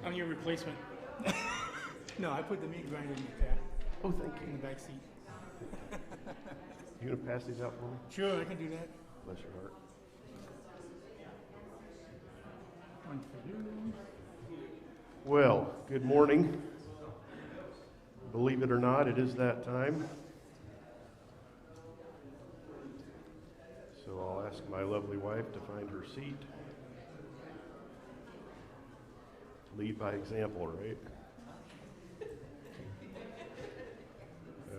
I'm your replacement. No, I put the meat grinder in the car. Oh, thank In you. the back seat. You gonna pass these out for me? Sure, I can do that. Bless your heart. One for you. Well, good morning. Believe it or not, it is that time. So I'll ask my lovely wife to find her seat. Lead by example, right?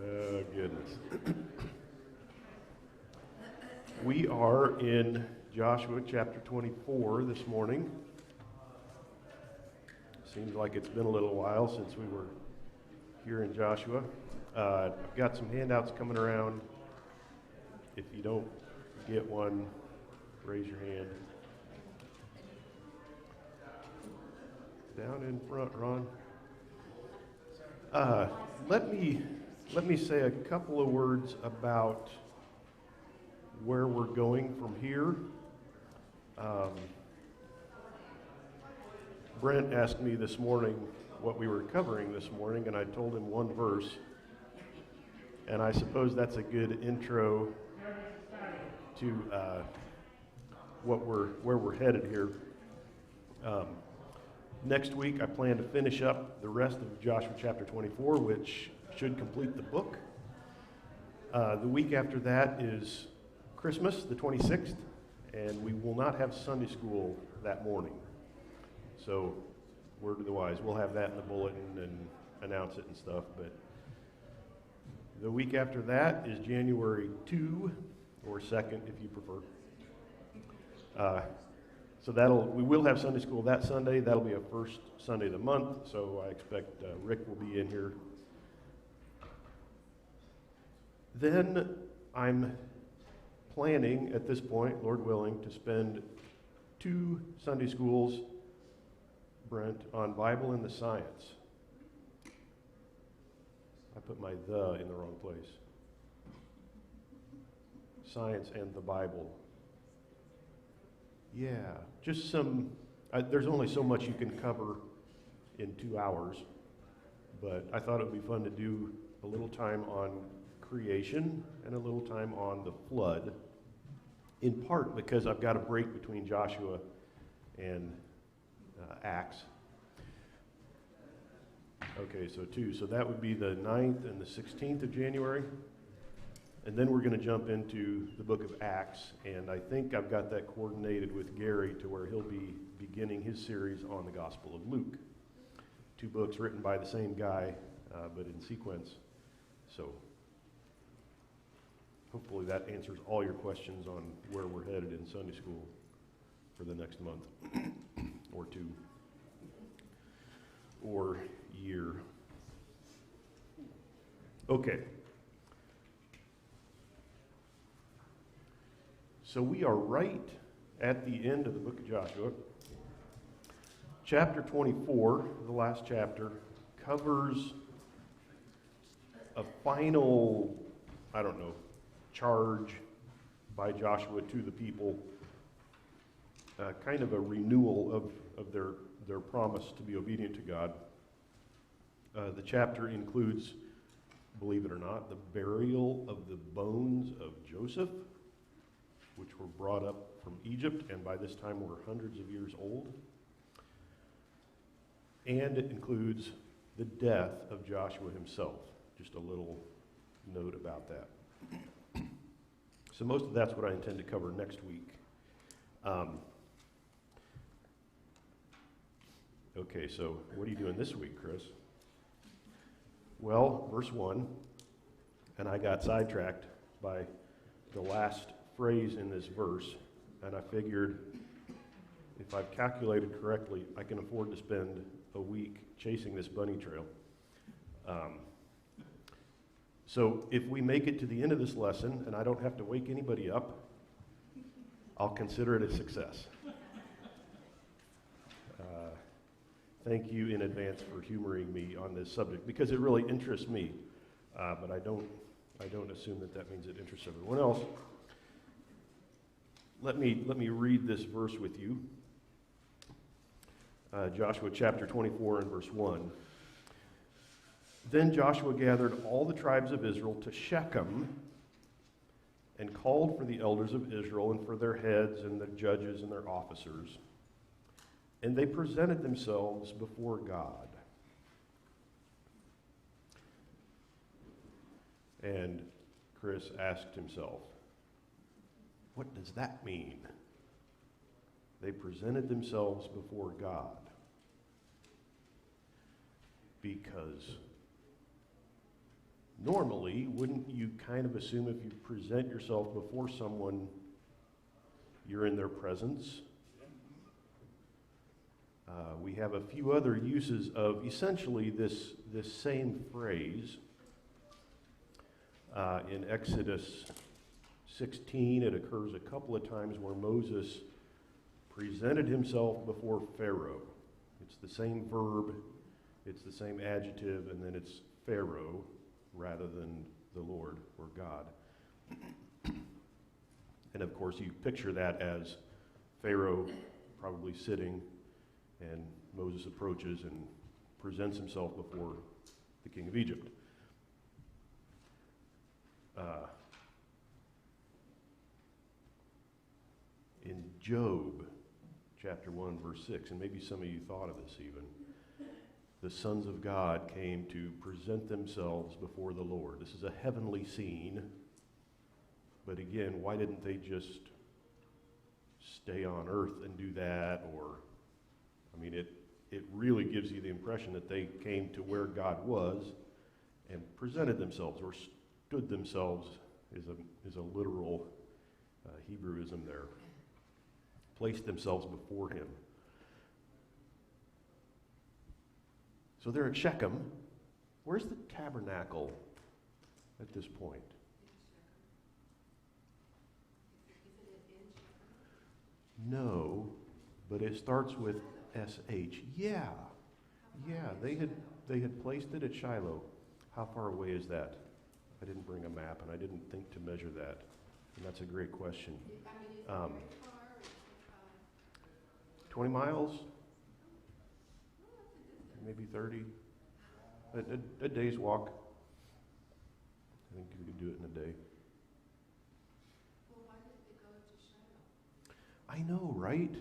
Oh, goodness. We are in Joshua chapter 24 this morning. Seems like it's been a little while since we were here in Joshua. I've got some handouts coming around. If you don't get one, raise your hand. Down in front, Ron. Let me say a couple of words about where we're going from here. Brent asked me this morning what we were covering this morning, and I told him one verse. And I suppose that's a good intro to where we're headed here. Next week, I plan to finish up the rest of Joshua chapter 24, which should complete the book. The week after that is Christmas, the 26th, and we will not have Sunday school that morning. So, word to the wise, we'll have that in the bulletin and announce it and stuff, but the week after that is January 2, or 2nd if you prefer. So we will have Sunday school that Sunday. That'll be our first Sunday of the month, so I expect Rick will be in here. Then I'm planning at this point, Lord willing, to spend 2 Sunday schools, Brent, on Bible and the science. I put my "the" in the wrong place. Science and the Bible. Yeah, just there's only so much you can cover in 2 hours, but I thought it would be fun to do a little time on creation and a little time on the flood, in part because I've got a break between Joshua and Acts. Okay, so 2. So that would be the 9th and the 16th of January. And then we're going to jump into the book of Acts, and I think I've got that coordinated with Gary to where he'll be beginning his series on the Gospel of Luke. 2 books written by the same guy, but in sequence. So hopefully that answers all your questions on where we're headed in Sunday school for the next month, or 2, or year. Okay. So we are right at the end of the book of Joshua. Chapter 24, the last chapter, covers a final, charge by Joshua to the people, kind of a renewal of their promise to be obedient to God. The chapter includes, believe it or not, the burial of the bones of Joseph, which were brought up from Egypt, and by this time were hundreds of years old. And it includes the death of Joshua himself. Just a little note about that. So most of that's what I intend to cover next week. Okay, so what are you doing this week, Kris? Well, verse 1, and I got sidetracked by the last phrase in this verse, and I figured if I've calculated correctly, I can afford to spend a week chasing this bunny trail. So if we make it to the end of this lesson and I don't have to wake anybody up, I'll consider it a success. Thank you in advance for humoring me on this subject, because it really interests me, but I don't assume that means it interests everyone else. Let me read this verse with you. Joshua chapter 24 and verse 1. Then Joshua gathered all the tribes of Israel to Shechem and called for the elders of Israel and for their heads and their judges and their officers. And they presented themselves before God. And Kris asked himself, what does that mean? They presented themselves before God. Because normally, wouldn't you kind of assume if you present yourself before someone, you're in their presence? We have a few other uses of essentially this same phrase. In Exodus 16, it occurs a couple of times where Moses presented himself before Pharaoh. It's the same verb, it's the same adjective, and then it's Pharaoh rather than the Lord or God. And of course, you picture that as Pharaoh probably sitting, and Moses approaches and presents himself before the king of Egypt. In Job chapter 1, verse 6, and maybe some of you thought of this even, the sons of God came to present themselves before the Lord. This is a heavenly scene, but again, why didn't they just stay on earth and do that? Or, I mean, it really gives you the impression that they came to where God was and presented themselves, or stood themselves is a literal Hebrewism there. Placed themselves before him. So they're at Shechem. Where's the tabernacle at this point? No, but it starts with SH. Yeah, they had placed it at Shiloh. How far away is that? I didn't bring a map, and I didn't think to measure that. And that's a great question. 20 miles? Maybe 30? A day's walk. I think you could do it in a day. Well, why did they go to Shechem? I know, right?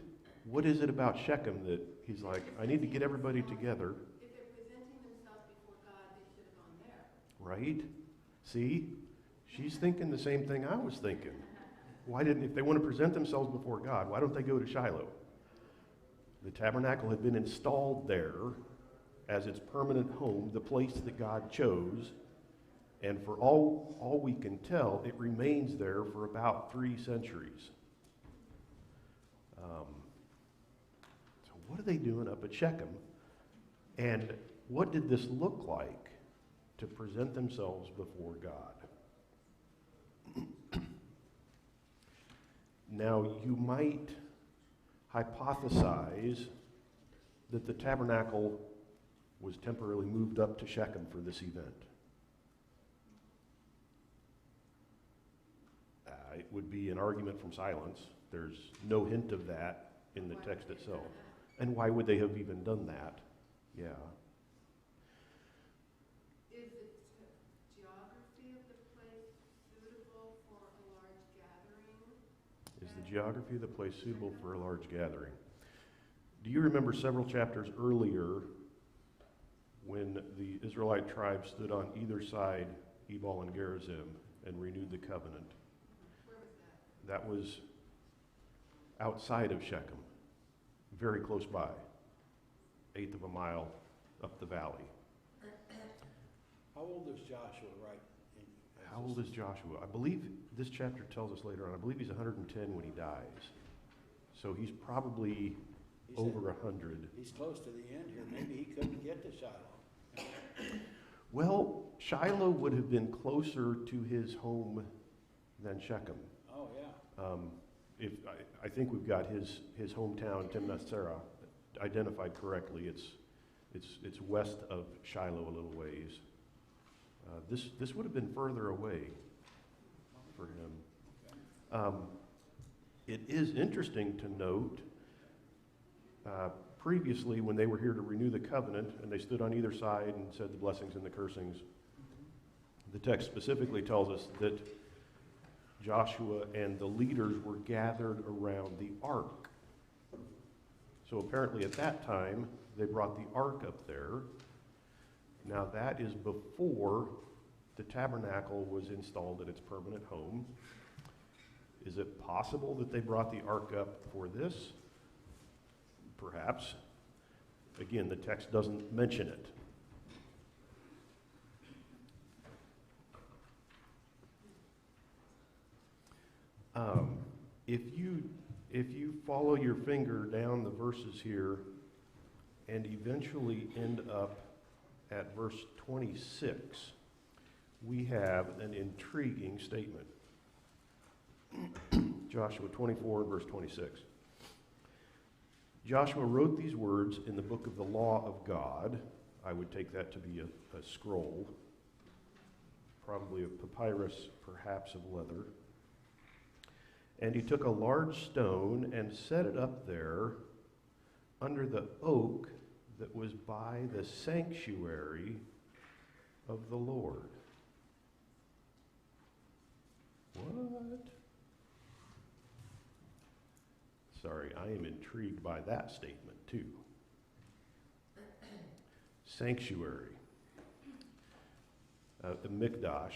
What is it about Shechem that he's like, I need to get everybody together? If they're presenting themselves before God, they should have gone there. Right? See? She's thinking the same thing I was thinking. If they want to present themselves before God, why don't they go to Shiloh? The tabernacle had been installed there as its permanent home, the place that God chose. And for all we can tell, it remains there for about 3 centuries. So what are they doing up at Shechem? And what did this look like to present themselves before God? Now, you might hypothesize that the tabernacle was temporarily moved up to Shechem for this event. It would be an argument from silence. There's no hint of that in the text itself. And why would they have even done that? Yeah. Is the geography of the place suitable for a large gathering? Is the geography of the place suitable for a large gathering? Do you remember several chapters earlier when the Israelite tribes stood on either side, Ebal and Gerizim, and renewed the covenant? Where was that? That was outside of Shechem, very close by, 1/8 of a mile up the valley. How old is Joshua, right? How old is Joshua? I believe this chapter tells us later on, I believe he's 110 when he dies. So he's probably over 100. He's close to the end here. Maybe he couldn't get to Shiloh. Well, Shiloh would have been closer to his home than Shechem. Oh, yeah. I think we've got his hometown, Timnath Serah, identified correctly. It's west of Shiloh a little ways. This would have been further away for him. It is interesting to note, previously, when they were here to renew the covenant, and they stood on either side and said the blessings and the cursings, the text specifically tells us that Joshua and the leaders were gathered around the ark. So apparently at that time, they brought the ark up there. Now that is before the tabernacle was installed at its permanent home. Is it possible that they brought the ark up for this? Perhaps. Again, the text doesn't mention it. If you follow your finger down the verses here and eventually end up at verse 26, we have an intriguing statement. Joshua 24, verse 26. Joshua wrote these words in the book of the law of God. I would take that to be a scroll, probably a papyrus, perhaps of leather. And he took a large stone and set it up there under the oak that was by the sanctuary of the Lord. What? Sorry, I am intrigued by that statement too. Sanctuary. The Mikdash.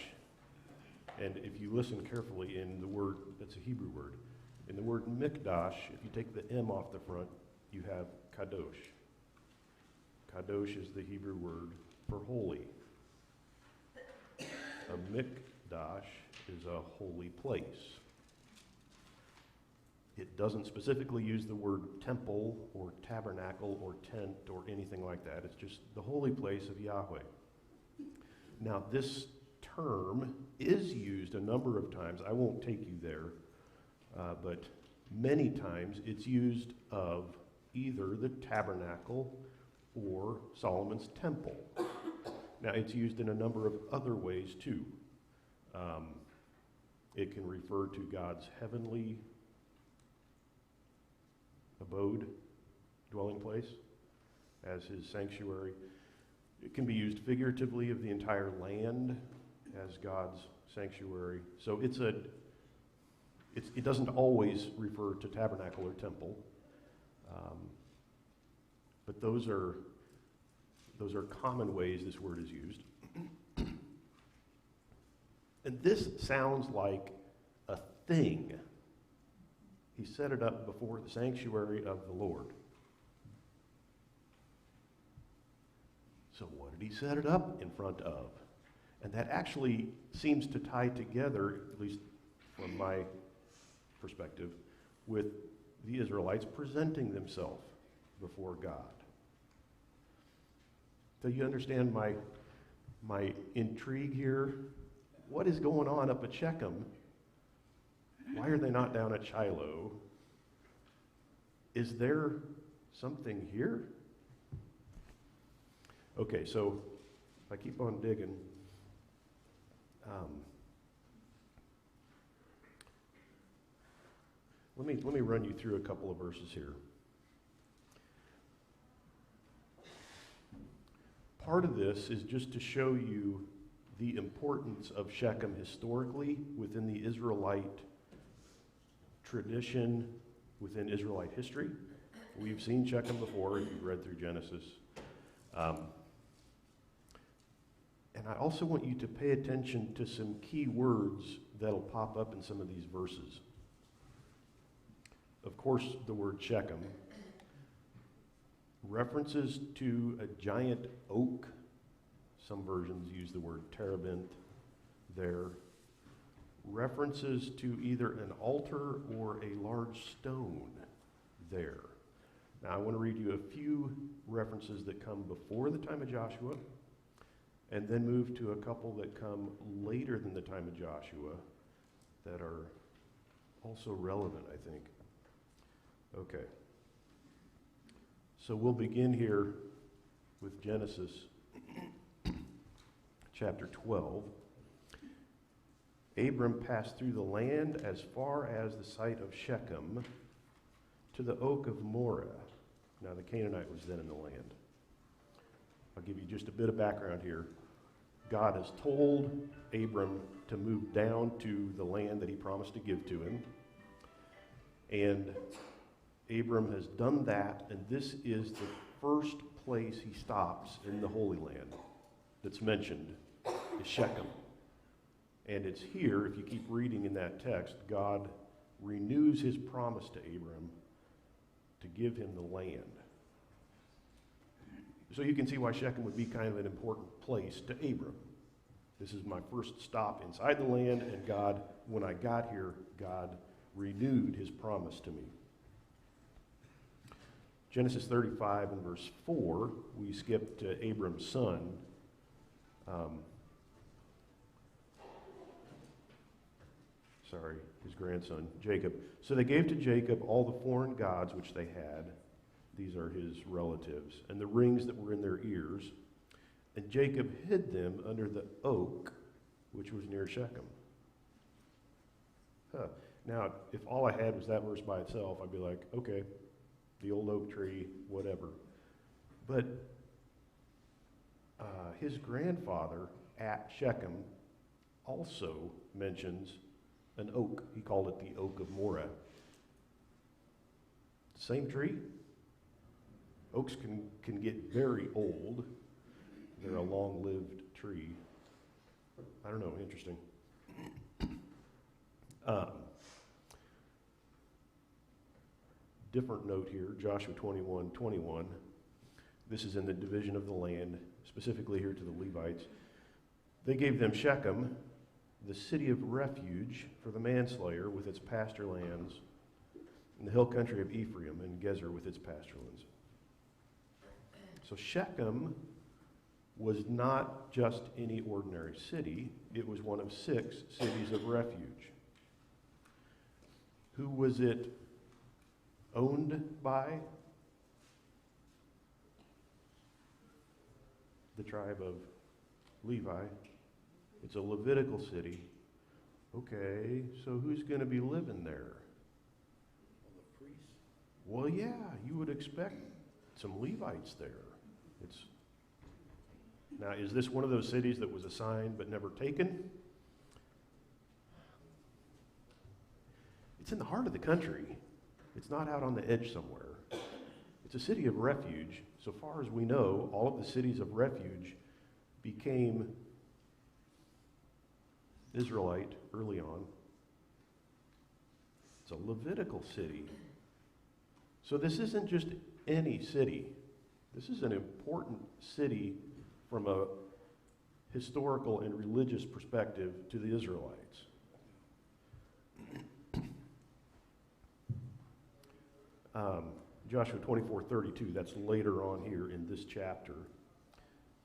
And if you listen carefully in the word, that's a Hebrew word. In the word Mikdash, if you take the M off the front, you have Kadosh. Kadosh is the Hebrew word for holy. A Mikdash is a holy place. It doesn't specifically use the word temple or tabernacle or tent or anything like that. It's just the holy place of Yahweh. Now, this term is used a number of times. I won't take you there, but many times it's used of either the tabernacle or Solomon's temple. Now, it's used in a number of other ways too. It can refer to God's heavenly abode, dwelling place, as his sanctuary. It can be used figuratively of the entire land as God's sanctuary. So it doesn't always refer to tabernacle or temple, but those are common ways this word is used. And this sounds like a thing. He set it up before the sanctuary of the Lord. So what did he set it up in front of? And that actually seems to tie together, at least from my perspective, with the Israelites presenting themselves before God. So you understand my intrigue here? What is going on up at Shechem? Why are they not down at Shiloh? Is there something here? Okay, so if I keep on digging, let me run you through a couple of verses here. Part of this is just to show you the importance of Shechem historically within the Israelite tradition, within Israelite history. We've seen Shechem before if you've read through Genesis. And I also want you to pay attention to some key words that'll pop up in some of these verses. Of course, the word Shechem. References to a giant oak. Some versions use the word terebinth there. References to either an altar or a large stone there. Now, I want to read you a few references that come before the time of Joshua, and then move to a couple that come later than the time of Joshua that are also relevant, I think. Okay. So we'll begin here with Genesis chapter 12. Abram passed through the land as far as the site of Shechem to the oak of Moreh, Now, the Canaanite was then in the land. I'll give you just a bit of background here. God has told Abram to move down to the land that he promised to give to him. And Abram has done that, and this is the first place he stops in the Holy Land that's mentioned, is Shechem. And it's here, if you keep reading in that text, God renews his promise to Abram to give him the land. So you can see why Shechem would be kind of an important place to Abram. This is my first stop inside the land, and God, when I got here, God renewed his promise to me. Genesis 35 and verse 4, we skip to Abram's son. His grandson, Jacob. So they gave to Jacob all the foreign gods which they had. These are his relatives, and the rings that were in their ears. And Jacob hid them under the oak which was near Shechem. Now, if all I had was that verse by itself, I'd be like, okay, the old oak tree, whatever. But his grandfather at Shechem also mentions an oak. He called it the oak of Moreh. Same tree. Oaks can get very old. They're a long-lived tree. I don't know, interesting. Different note here, Joshua 21:21. This is in the division of the land, specifically here to the Levites. They gave them Shechem, the city of refuge for the manslayer with its pasture lands, and the hill country of Ephraim, and Gezer with its pasture lands. So Shechem was not just any ordinary city. It was one of 6 cities of refuge. Who was it owned by? The tribe of Levi. It's a Levitical city. Okay, so who's going to be living there? Well, the priests. Well, yeah, you would expect some Levites there. Now, is this one of those cities that was assigned but never taken? It's in the heart of the country. It's not out on the edge somewhere. It's a city of refuge. So far as we know, all of the cities of refuge became Israelite early on. It's a Levitical city. So this isn't just any city. This is an important city from a historical and religious perspective to the Israelites. Joshua 24:32, that's later on here in this chapter.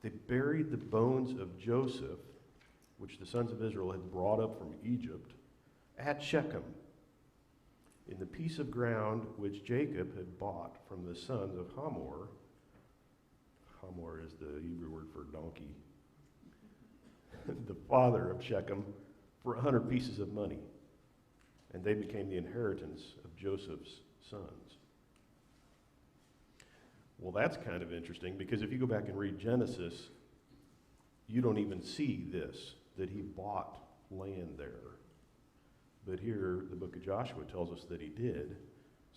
They buried the bones of Joseph, which the sons of Israel had brought up from Egypt, at Shechem, in the piece of ground which Jacob had bought from the sons of Hamor. Hamor is the Hebrew word for donkey. The father of Shechem, for 100 pieces of money. And they became the inheritance of Joseph's sons. Well, that's kind of interesting, because if you go back and read Genesis, you don't even see this, that he bought land there. But here, the book of Joshua tells us that he did.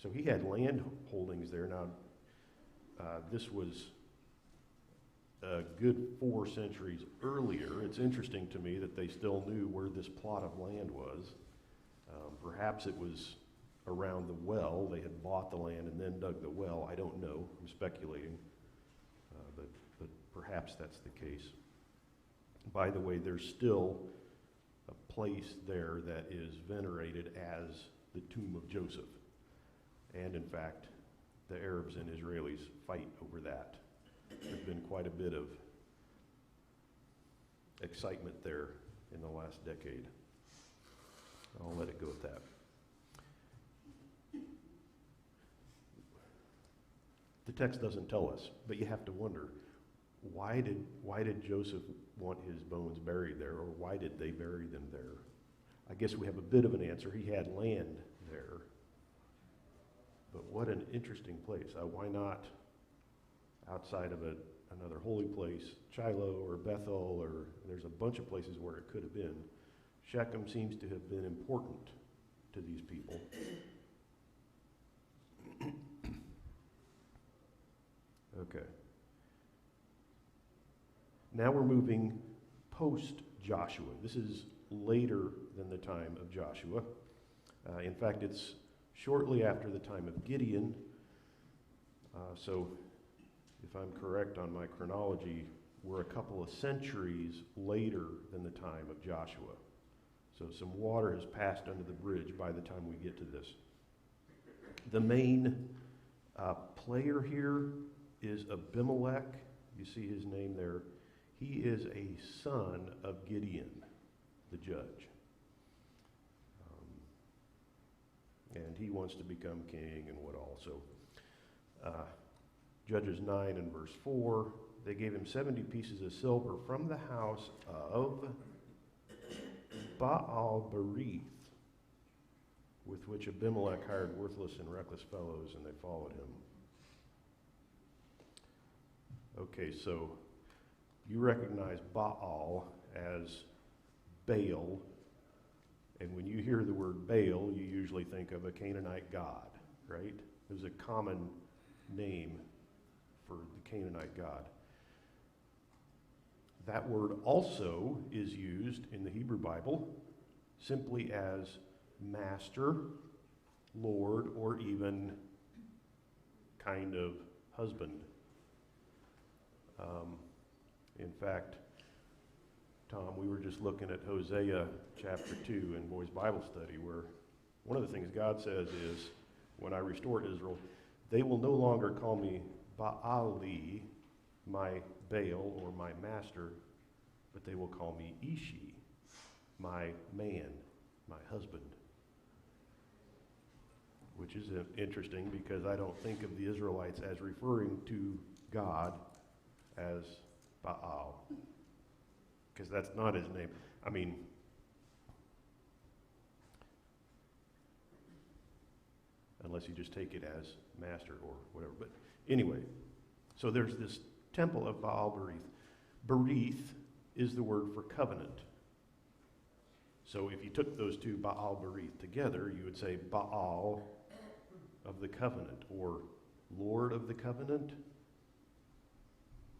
So he had land holdings there. Now, this was a good 4 centuries earlier. It's interesting to me that they still knew where this plot of land was. Perhaps it was around the well. They had bought the land and then dug the well. I don't know. I'm speculating. But perhaps that's the case. By the way, there's still a place there that is venerated as the tomb of Joseph. And in fact, the Arabs and Israelis fight over that. There's been quite a bit of excitement there in the last decade. I'll let it go at that. The text doesn't tell us, but you have to wonder, why did Joseph want his bones buried there, or why did they bury them there? I guess we have a bit of an answer. He had land there. But what an interesting place. Why not outside of another holy place, Shiloh or Bethel, or there's a bunch of places where it could have been. Shechem seems to have been important to these people. Okay. Now we're moving post-Joshua. This is later than the time of Joshua. In fact, it's shortly after the time of Gideon. So if I'm correct on my chronology, we're a couple of centuries later than the time of Joshua. So some water has passed under the bridge by the time we get to this. The main player here is Abimelech. You see his name there. He is a son of Gideon, the judge. And he wants to become king and what all. So Judges 9 and verse 4, they gave him 70 pieces of silver from the house of Baal Berith, with which Abimelech hired worthless and reckless fellows, and they followed him. Okay, so you recognize Baal as Baal, and when you hear the word Baal, you usually think of a Canaanite god, right? It was a common name for the Canaanite god. That word also is used in the Hebrew Bible simply as master, lord, or even kind of husband. In fact, Tom, we were just looking at Hosea chapter 2 in Boys Bible Study, where one of the things God says is, when I restore Israel, they will no longer call me Baali, my Baal, or my master, but they will call me Ishi, my man, my husband. Which is interesting because I don't think of the Israelites as referring to God as Baal, because that's not his name. I mean, unless you just take it as master or whatever. But anyway, so there's this temple of Baal Berith. Berith is the word for covenant. So if you took those two, Baal Berith, together, you would say Baal of the covenant, or Lord of the covenant.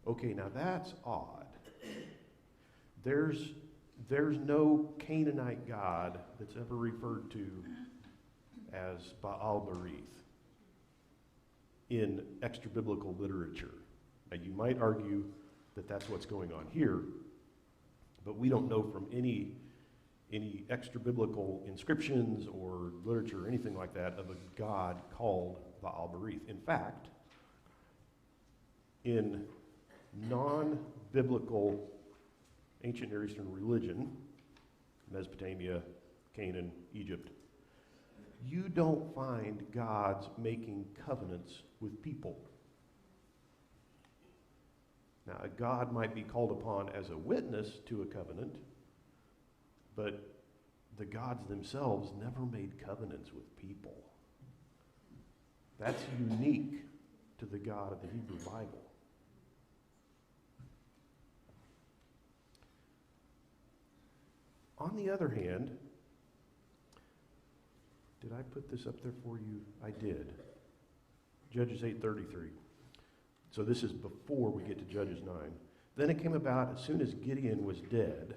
Okay, now that's odd. There's no Canaanite god that's ever referred to as Baal Berith in extra-biblical literature. Now, you might argue that that's what's going on here, but we don't know from any extra-biblical inscriptions or literature or anything like that of a god called Baal Berith. In fact, in non-biblical ancient Near Eastern religion, Mesopotamia, Canaan, Egypt, you don't find gods making covenants with people. Now, a god might be called upon as a witness to a covenant, but the gods themselves never made covenants with people. That's unique to the God of the Hebrew Bible. On the other hand, did I put this up there for you? I did. Judges 8:33. So this is before we get to Judges 9. Then it came about, as soon as Gideon was dead,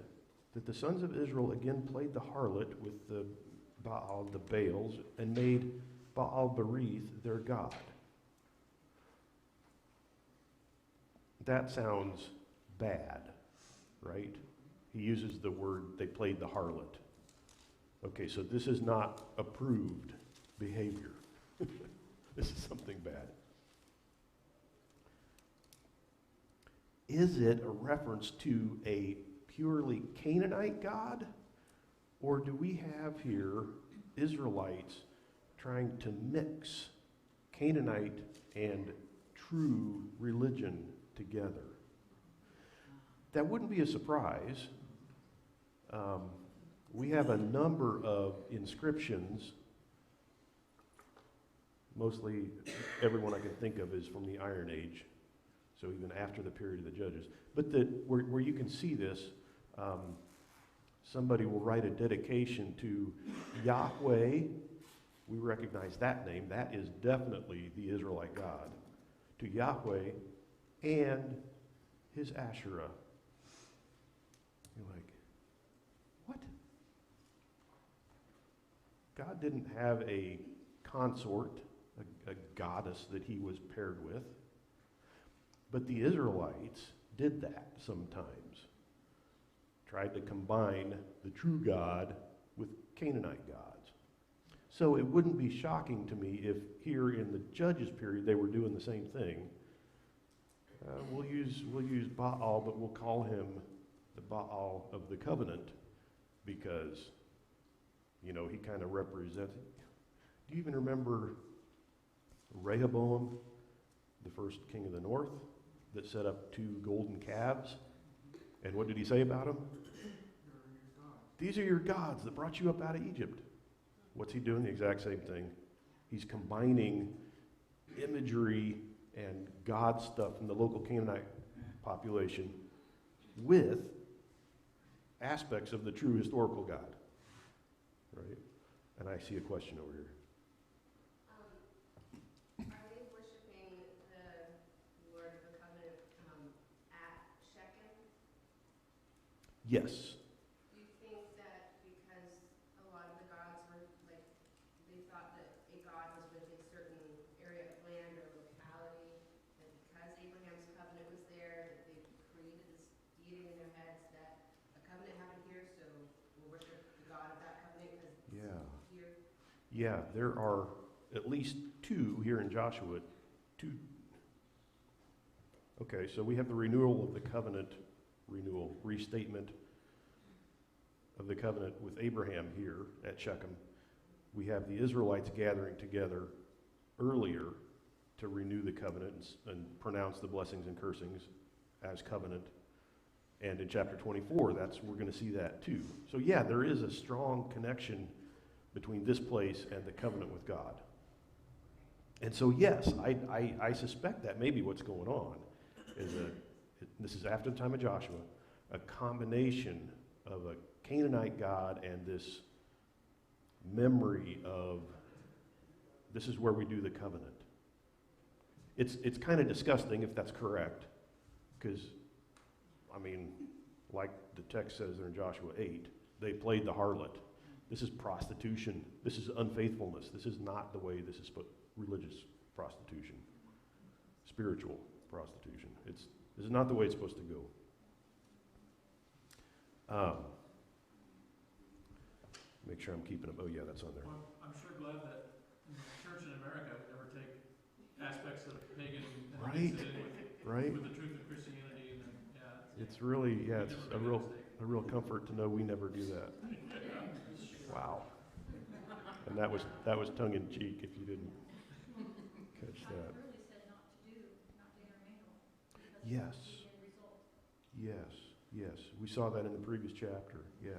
that the sons of Israel again played the harlot with the Baals, and made Baal Berith their god. That sounds bad, right? He uses the word, they played the harlot. Okay, so this is not approved behavior. This is something bad. Is it a reference to a purely Canaanite god? Or do we have here Israelites trying to mix Canaanite and true religion together? That wouldn't be a surprise. We have a number of inscriptions Mostly everyone I can think of is from the Iron Age, so even after the period of the Judges. But where you can see this, somebody will write a dedication to Yahweh. We recognize that name. That is definitely the Israelite God. To Yahweh and his Asherah. You're like, what? God didn't have a consort, a goddess that he was paired with. But the Israelites did that sometimes. Tried to combine the true God with Canaanite gods. So it wouldn't be shocking to me if here in the Judges period they were doing the same thing. We'll use Baal, but we'll call him the Baal of the covenant because, you know, he kind of represented. Do you even remember Rehoboam, the first king of the north, that set up 2 golden calves? And what did he say about them? These are your gods that brought you up out of Egypt. What's he doing? The exact same thing. He's combining imagery and God stuff from the local Canaanite population with aspects of the true historical God. Right? And I see a question over here. Are they worshiping the Lord of the Covenant at Shechem? Yes. Do you think that because a lot of the gods were like, they thought that a god was with a certain area of land or locality, that because Abraham's covenant was there, that they created this deity in their heads that a covenant happened here, so we'll worship the God of that covenant because Yeah. it's here? Yeah, there are at least 2 here in Joshua. 2. Okay, so we have the renewal of the covenant, restatement of the covenant with Abraham here at Shechem. We have the Israelites gathering together earlier to renew the covenant and pronounce the blessings and cursings as covenant. And in chapter 24, we're going to see that too. So yeah, there is a strong connection between this place and the covenant with God. And so yes, I suspect that maybe what's going on is this is after the time of Joshua, a combination of a Canaanite God and this memory of this is where we do the covenant. It's kind of disgusting if that's correct, because, I mean, like the text says there in Joshua 8, they played the harlot. This is prostitution. This is unfaithfulness. This is not the way this is put. Religious prostitution, spiritual prostitution. This is not the way it's supposed to go. Make sure I'm keeping them. Oh yeah, that's on there. Well, I'm sure glad that in the church in America we never take aspects of pagan and Right. mix it in Right? with the truth of Christianity, and then, It's really, it's a real comfort to know we never do that. Wow. And that was tongue in cheek if you didn't catch that. Really said not to intermingle. Yes. Yes. We saw that in the previous chapter. Yeah.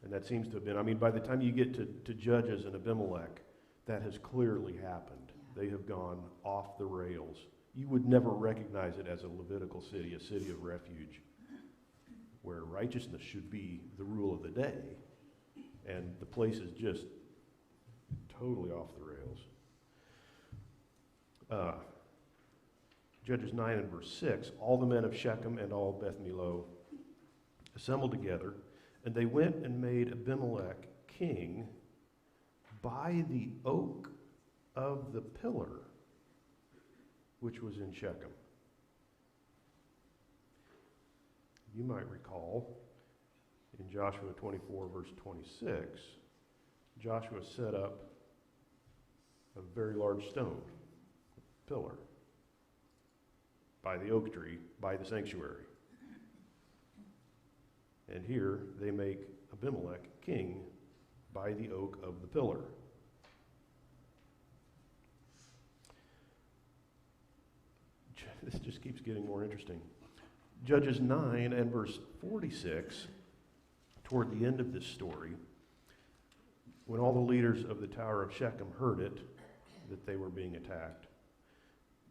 And that seems to have been, I mean, by the time you get to Judges and Abimelech, that has clearly happened. They have gone off the rails. You would never recognize it as a Levitical city, a city of refuge, where righteousness should be the rule of the day. And the place is just totally off the rails. Judges 9 and verse 6, all the men of Shechem and all Beth Millo assembled together, and they went and made Abimelech king by the oak of the pillar which was in Shechem. You might recall in Joshua 24 verse 26, Joshua set up a very large stone, a pillar, by the oak tree, by the sanctuary. And here they make Abimelech king by the oak of the pillar. This just keeps getting more interesting. Judges 9 and verse 46, toward the end of this story, when all the leaders of the Tower of Shechem heard it, that they were being attacked,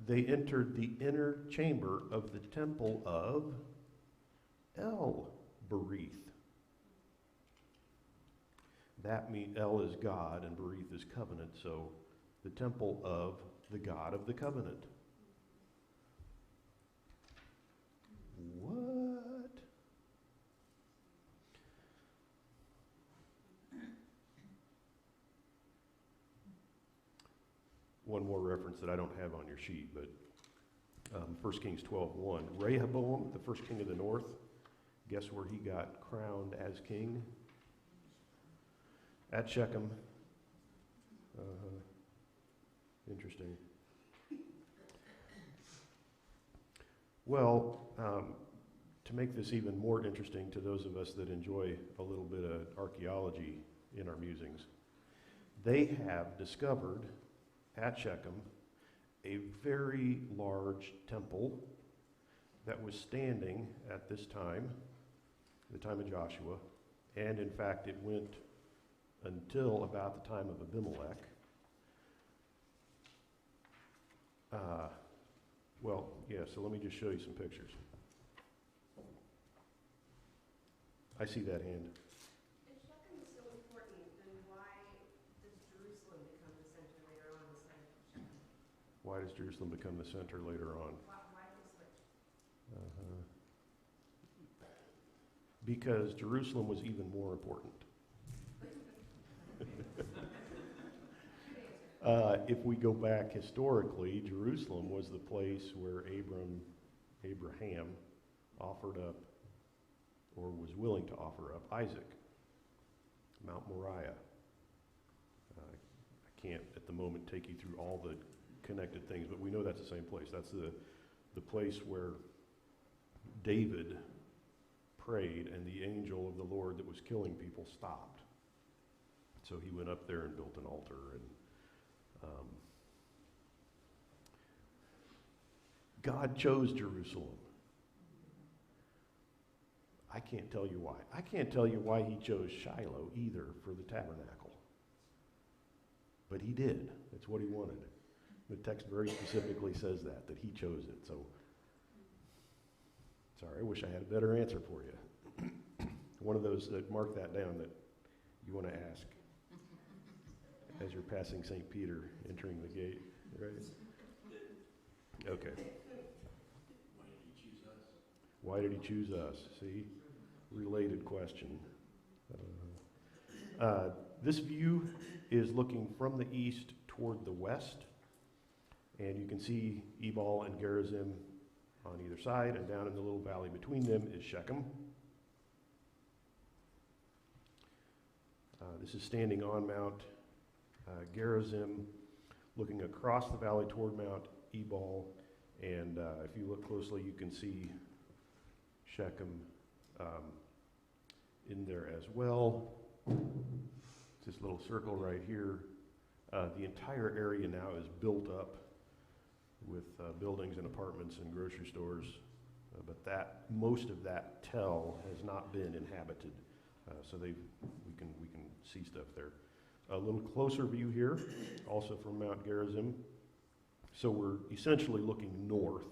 they entered the inner chamber of the temple of El Bereth. That means El is God and Bereth is covenant, so the temple of the God of the covenant. What? One more reference that I don't have on your sheet, but 1 Kings 12:1. Rehoboam, the first king of the north, guess where he got crowned as king? At Shechem. Interesting. Well, to make this even more interesting to those of us that enjoy a little bit of archaeology in our musings, they have discovered at Shechem a very large temple that was standing at this time, the time of Joshua, and in fact it went until about the time of Abimelech. So let me just show you some pictures. I see that hand. If Shechem is so important, then why does Jerusalem become the center later on instead of Shechem? Why does Jerusalem become the center later on? Why did they switch? Because Jerusalem was even more important. If we go back historically, Jerusalem was the place where Abraham offered up, or was willing to offer up, Isaac, Mount Moriah. I can't at the moment take you through all the connected things, but we know that's the same place. That's the place where David prayed and the angel of the Lord that was killing people stopped. So he went up there and built an altar. And God chose Jerusalem. I can't tell you why. I can't tell you why he chose Shiloh either for the tabernacle. But he did. That's what he wanted. The text very specifically says that he chose it. So, sorry, I wish I had a better answer for you. One of those that mark that down that you want to ask as you're passing St. Peter, entering the gate, right? Okay. Why did he choose us? See? Related question. This view is looking from the east toward the west, and you can see Ebal and Gerizim on either side, and down in the little valley between them is Shechem. This is standing on Mount Gerizim, looking across the valley toward Mount Ebal, and if you look closely, you can see Shechem in there as well. This little circle right here. The entire area now is built up with buildings and apartments and grocery stores, but most of that tell has not been inhabited. So we can see stuff there. A little closer view here, also from Mount Gerizim. So we're essentially looking north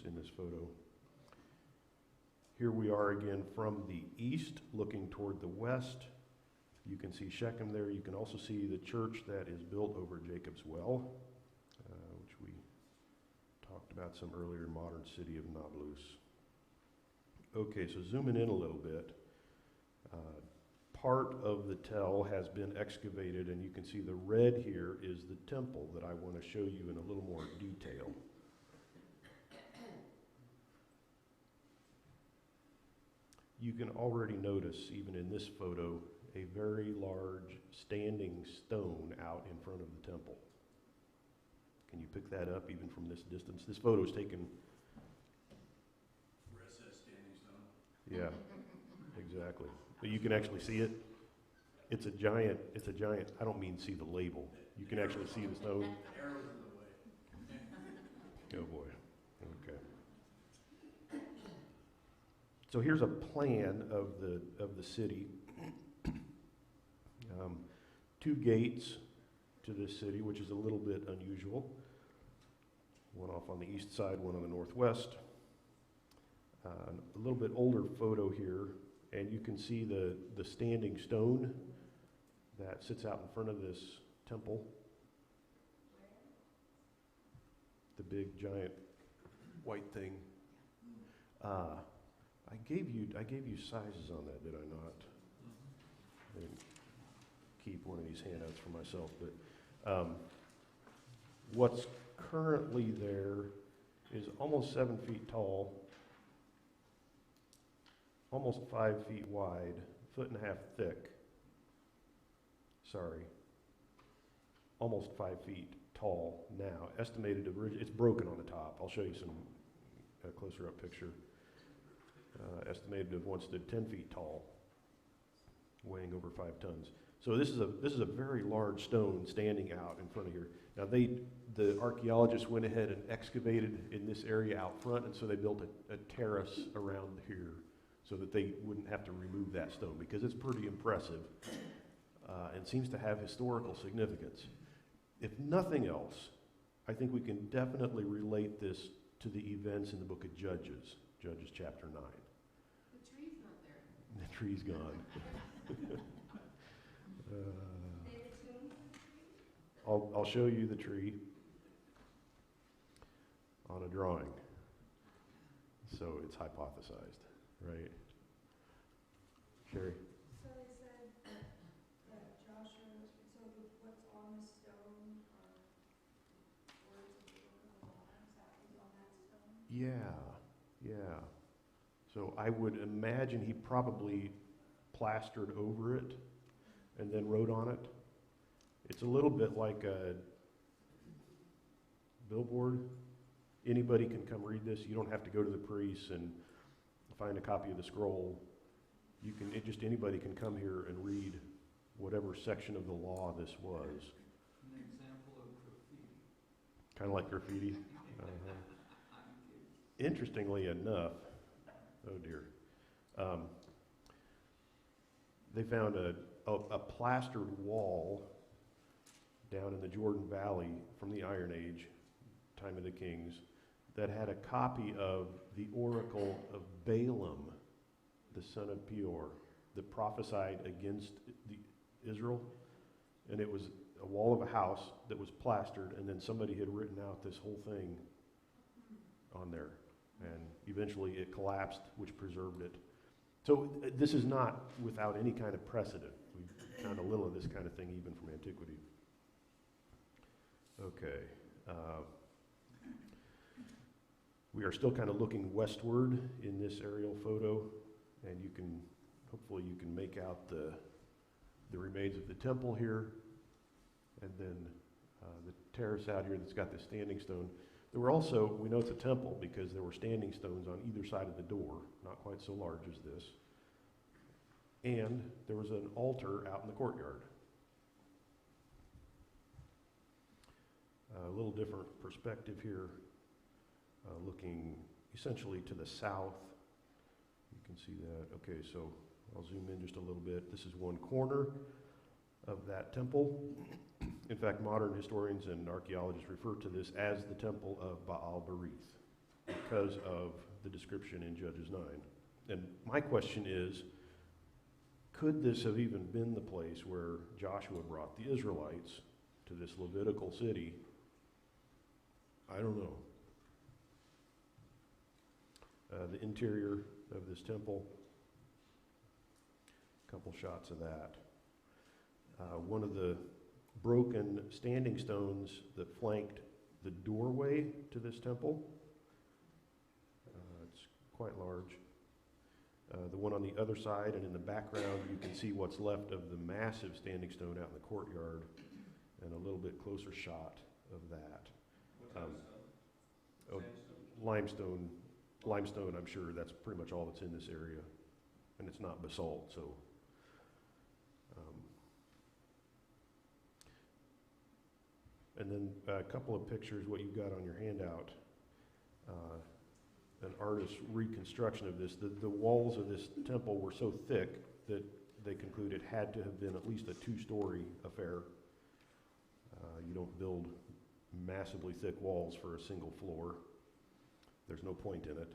in this photo. Here we are again from the east, looking toward the west. You can see Shechem there. You can also see the church that is built over Jacob's Well, which we talked about some earlier, modern city of Nablus. Okay, so zooming in a little bit. Part of the tell has been excavated, and you can see the red here is the temple that I want to show you in a little more detail. You can already notice, even in this photo, a very large standing stone out in front of the temple. Can you pick that up even from this distance? This photo is taken. Where it says standing stone? Yeah, exactly. But you can actually see it. It's a giant, I don't mean see the label. You can actually see the stone. Arrows in the way. Oh boy, okay. So here's a plan of the city. two gates to this city, which is a little bit unusual. One off on the east side, one on the northwest. A little bit older photo here, and you can see the standing stone that sits out in front of this temple. The big giant white thing. I gave you sizes on that, did I not? I didn't keep one of these handouts for myself, but what's currently there is almost 7 feet tall, almost 5 feet wide, 1.5 feet thick. Sorry, almost 5 feet tall now. Estimated, it's broken on the top. I'll show you a closer up picture. Estimated to have once stood 10 feet tall, weighing over 5 tons. So this is a very large stone standing out in front of here. Now the archaeologists went ahead and excavated in this area out front, and so they built a terrace around here so that they wouldn't have to remove that stone, because it's pretty impressive and seems to have historical significance. If nothing else, I think we can definitely relate this to the events in the book of Judges chapter 9. The tree's not there. The tree's gone. I'll show you the tree on a drawing. So it's hypothesized, right? Sherry? So they said that Joshua, so what's on the stone are words of the book of the law, is that what's on that stone? Yeah. So I would imagine he probably plastered over it and then wrote on it. It's a little bit like a billboard. Anybody can come read this. You don't have to go to the priest and find a copy of the scroll. Anybody can come here and read whatever section of the law this was. An example of graffiti. Kind of like graffiti. Interestingly enough, oh dear, they found a plastered wall down in the Jordan Valley from the Iron Age, time of the Kings, that had a copy of the oracle of Balaam, the son of Peor, that prophesied against Israel. And it was a wall of a house that was plastered, and then somebody had written out this whole thing on there. And eventually it collapsed, which preserved it. So this is not without any kind of precedent. We found a little of this kind of thing even from antiquity. Okay. We are still kind of looking westward in this aerial photo, and hopefully you can make out the remains of the temple here, and then the terrace out here that's got the standing stone. There were also, we know it's a temple because there were standing stones on either side of the door, not quite so large as this. And there was an altar out in the courtyard. A little different perspective here, looking essentially to the south. You can see that. Okay, so I'll zoom in just a little bit. This is one corner of that temple. In fact, modern historians and archaeologists refer to this as the temple of Baal Berith because of the description in Judges 9. And my question is, could this have even been the place where Joshua brought the Israelites to this Levitical city? I don't know. The interior of this temple, a couple shots of that. One of the broken standing stones that flanked the doorway to this temple. It's quite large. The one on the other side, and in the background you can see what's left of the massive standing stone out in the courtyard, and a little bit closer shot of that. Limestone, I'm sure that's pretty much all that's in this area, and it's not basalt, so. And then a couple of pictures, what you've got on your handout, an artist's reconstruction of this. The walls of this temple were so thick that they conclude it had to have been at least a two-story affair. You don't build massively thick walls for a single floor. There's no point in it.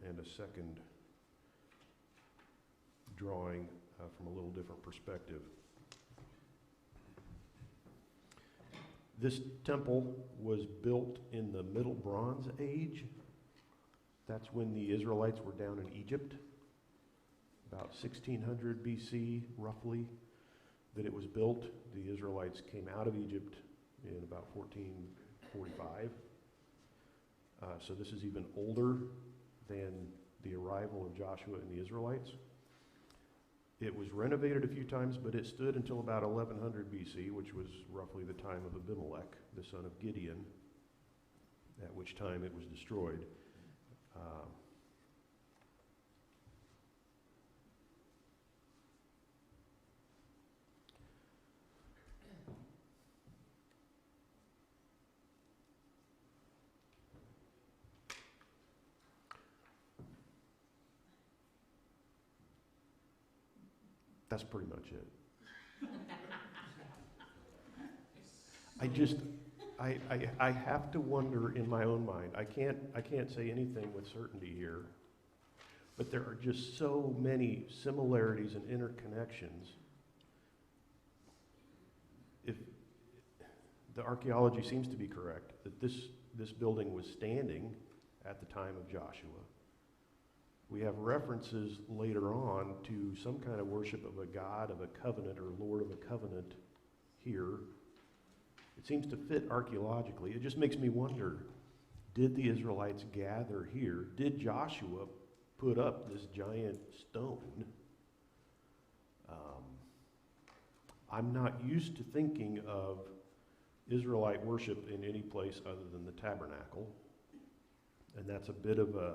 And a second drawing from a little different perspective. This temple was built in the Middle Bronze Age. That's when the Israelites were down in Egypt, about 1600 BC, roughly, that it was built. The Israelites came out of Egypt in about 1445. So this is even older than the arrival of Joshua and the Israelites. It was renovated a few times, but it stood until about 1100 BC, which was roughly the time of Abimelech, the son of Gideon, at which time it was destroyed. That's pretty much it. I have to wonder in my own mind. I can't say anything with certainty here, but there are just so many similarities and interconnections. If the archaeology seems to be correct, that this building was standing at the time of Joshua. We have references later on to some kind of worship of a god of a covenant or lord of a covenant here. It seems to fit archaeologically. It just makes me wonder, did the Israelites gather here? Did Joshua put up this giant stone? I'm not used to thinking of Israelite worship in any place other than the tabernacle, and that's a bit of a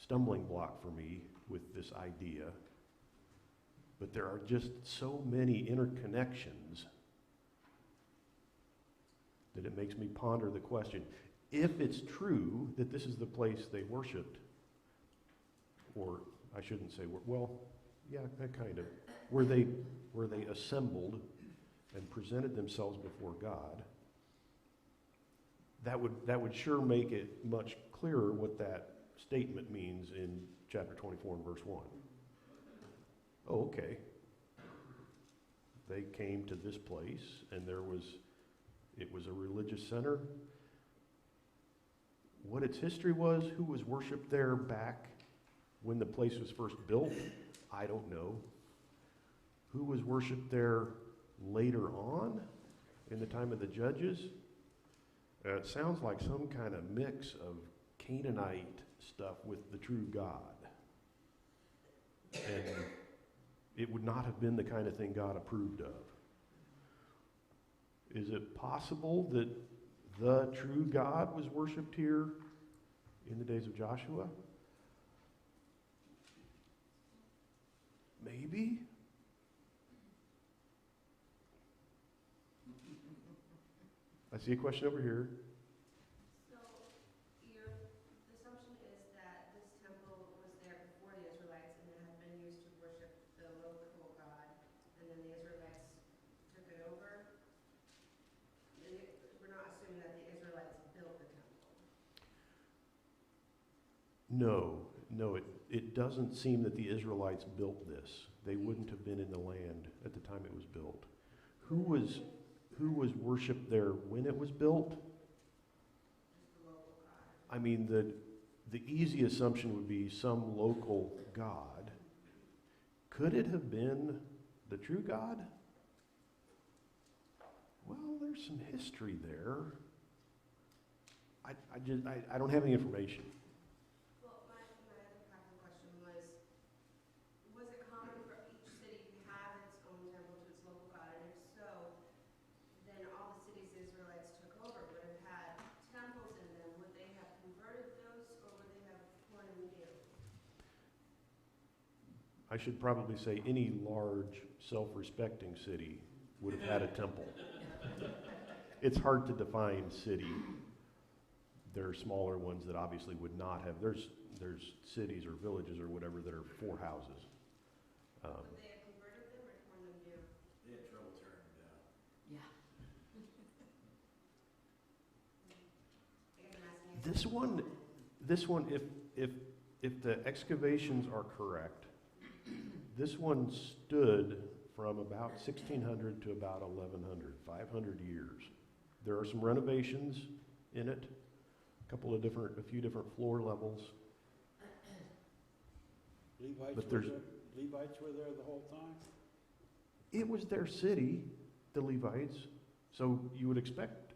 stumbling block for me with this idea. But there are just so many interconnections that it makes me ponder the question, if it's true that this is the place they worshiped, or I shouldn't say, well, yeah, that kind of, where they assembled and presented themselves before God, that would sure make it much clearer what that statement means in chapter 24 and verse 1. Oh, okay. They came to this place, and it was a religious center. What its history was, who was worshipped there back when the place was first built, I don't know. Who was worshipped there later on, in the time of the judges? It sounds like some kind of mix of Canaanite stuff with the true God. And it would not have been the kind of thing God approved of. Is it possible that the true God was worshipped here in the days of Joshua? Maybe. I see a question over here. So, your assumption is that this temple was there before the Israelites and it had been used to worship the local God, and then the Israelites took it over? We're not assuming that the Israelites built the temple. No, it doesn't seem that the Israelites built this. They wouldn't have been in the land at the time it was built. Who was worshipped there when it was built? Just the local God. I mean, the easy assumption would be some local God. Could it have been the true God? Well, there's some history there. I don't have any information. Well, my other practical question was it common for each city to have its own temple to its local God? And if so, then all the cities the Israelites took over would have had temples in them. Would they have converted those, or would they have torn them down? I should probably say any large, self-respecting city would have had a temple. It's hard to define city. There are smaller ones that obviously would not have. There's there's cities or villages or whatever that are 4 houses. Would they have converted them or torn them down? They had trouble tearing them down. Yeah. I guess I'm asking you. This one, if the excavations are correct, this one stood from about 1600 to about 1100, 500 years. There are some renovations in it, a few different floor levels. But Levites were there the whole time? It was their city, the Levites, so you would expect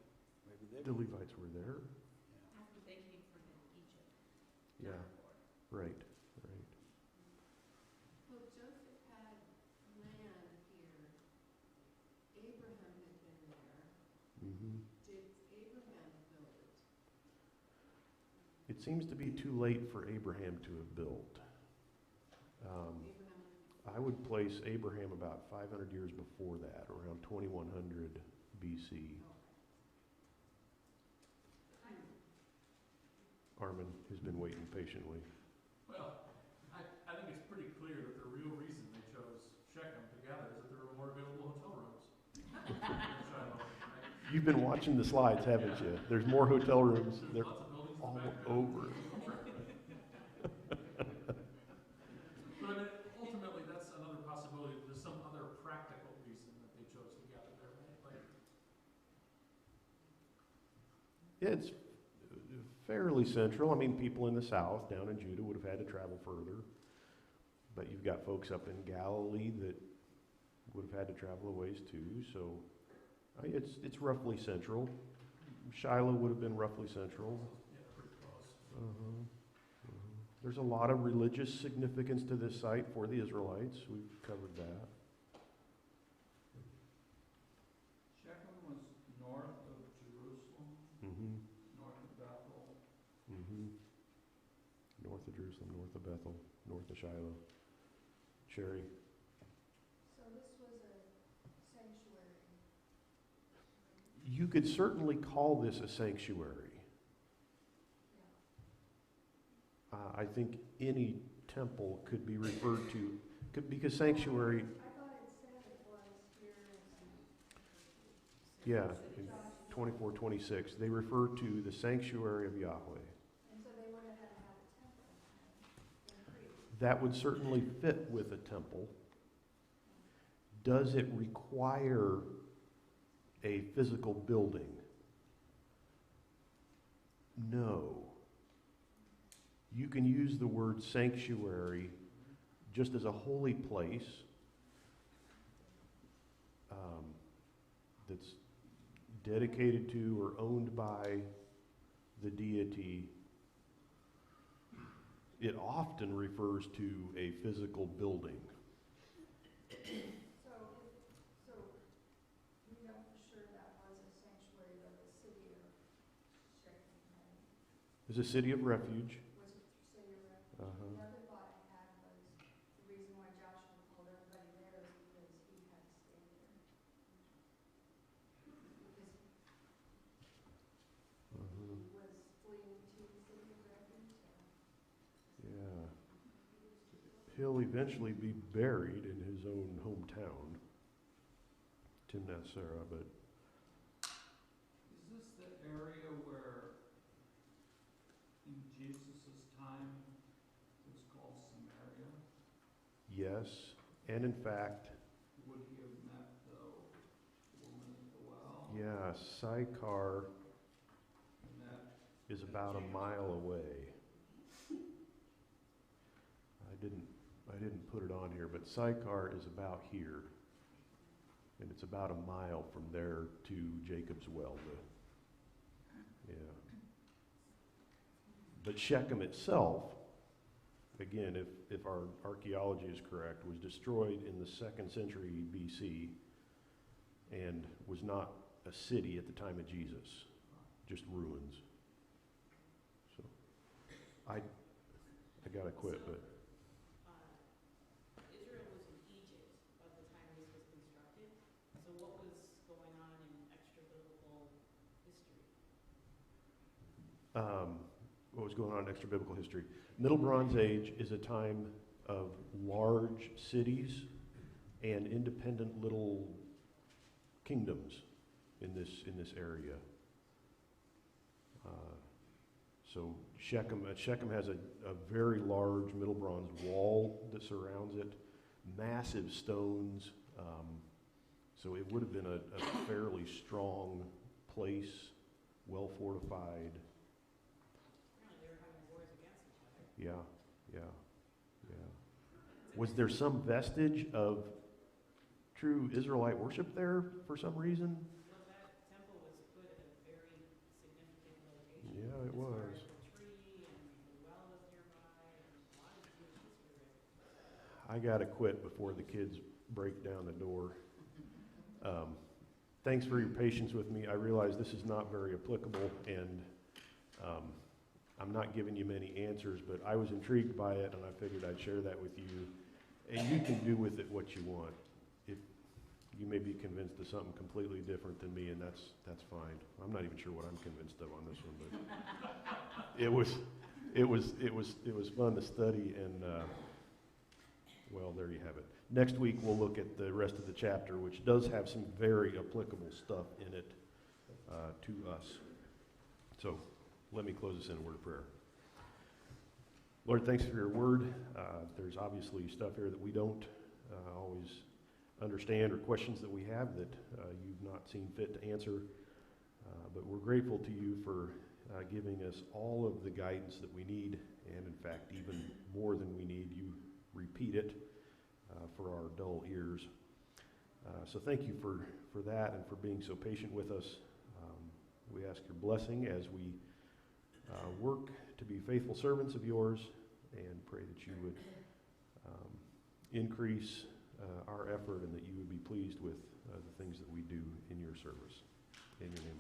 Maybe they the Levites were there. After they came from Egypt. Yeah, right. Well, Joseph had land here. Abraham had been there. hmm Did Abraham build it? It seems to be too late for Abraham to have built. Abraham, I would place Abraham about 500 years before that, around 2100 BC. Armin has been waiting patiently. Well, I think it's pretty clear that the real reason they chose Shechem to gather is that there were more available hotel rooms than Shiloh, right? You've been watching the slides, haven't you? There's more hotel rooms. There's They're lots of buildings in the all background. over. But I mean, ultimately, that's another possibility. There's some other practical reason that they chose to gather there, right? Like, It's fairly central. I mean, people in the south, down in Judah, would have had to travel further. But you've got folks up in Galilee that would have had to travel a ways too. So it's roughly central. Shiloh would have been roughly central. yeah, pretty close. There's a lot of religious significance to this site for the Israelites. We've covered that. Shechem was north of Jerusalem, Mm-hmm. north of Bethel. Mm-hmm. North of Jerusalem, north of Bethel, north of Shiloh. Sherry. So this was a sanctuary. You could certainly call this a sanctuary. I think any temple could be referred to, because sanctuary, I thought it said it was here yeah, in 24:26, they refer to the sanctuary of Yahweh. and so they would have had to have a temple in Crete. That would certainly fit with a temple. Does it require a physical building? No. You can use the word sanctuary just as a holy place that's dedicated to or owned by the deity. It often refers to a physical building. So we know for sure that was a sanctuary of the city of Shechem, right? It's a city of refuge. Was it city of refuge? Uh-huh. The other thought I had was the reason why Joshua called everybody there is because he had to stay there. Because Uh-huh. he was fleeing to the city of refuge. Yeah. He'll eventually be buried in his own hometown, Timnath Serah, but Is this the area where in Jesus' time it was called Samaria? yes, and in fact, Would he have met the woman at the well? yeah, Sychar And that is about a mile away. I didn't put it on here, but Sychar is about here. And it's about a mile from there to Jacob's well. Yeah. But Shechem itself, again, if our archaeology is correct, was destroyed in the 2nd century BC and was not a city at the time of Jesus, just ruins. So I gotta quit, but Israel was in Egypt by the time this was constructed. So what was going on in extra-biblical history? what was going on in extra biblical history. Middle Bronze Age is a time of large cities and independent little kingdoms in this area. So Shechem has a very large Middle Bronze wall that surrounds it, massive stones. So it would have been a fairly strong place, well fortified. Apparently they were having wars against each other. Yeah. Was there some vestige of true Israelite worship there for some reason? Well, that temple was put at a very significant location. Yeah, it as far was. as the tree and the well was nearby, and a lot of Jewish history there. I got to quit before the kids break down the door. Thanks for your patience with me. I realize this is not very applicable, and I'm not giving you many answers, but I was intrigued by it, and I figured I'd share that with you. And you can do with it what you want. If you may be convinced of something completely different than me, and that's fine. I'm not even sure what I'm convinced of on this one, but it was fun to study, and well, there you have it. Next week we'll look at the rest of the chapter, which does have some very applicable stuff in it to us. So let me close this in a word of prayer. Lord, thanks for your word. There's obviously stuff here that we don't always understand, or questions that we have that you've not seen fit to answer. But we're grateful to you for giving us all of the guidance that we need, and in fact, even more than we need. You repeat it for our dull ears. So thank you for that, and for being so patient with us. We ask your blessing as we work to be faithful servants of yours, and pray that you would increase our effort, and that you would be pleased with the things that we do in your service. In your name,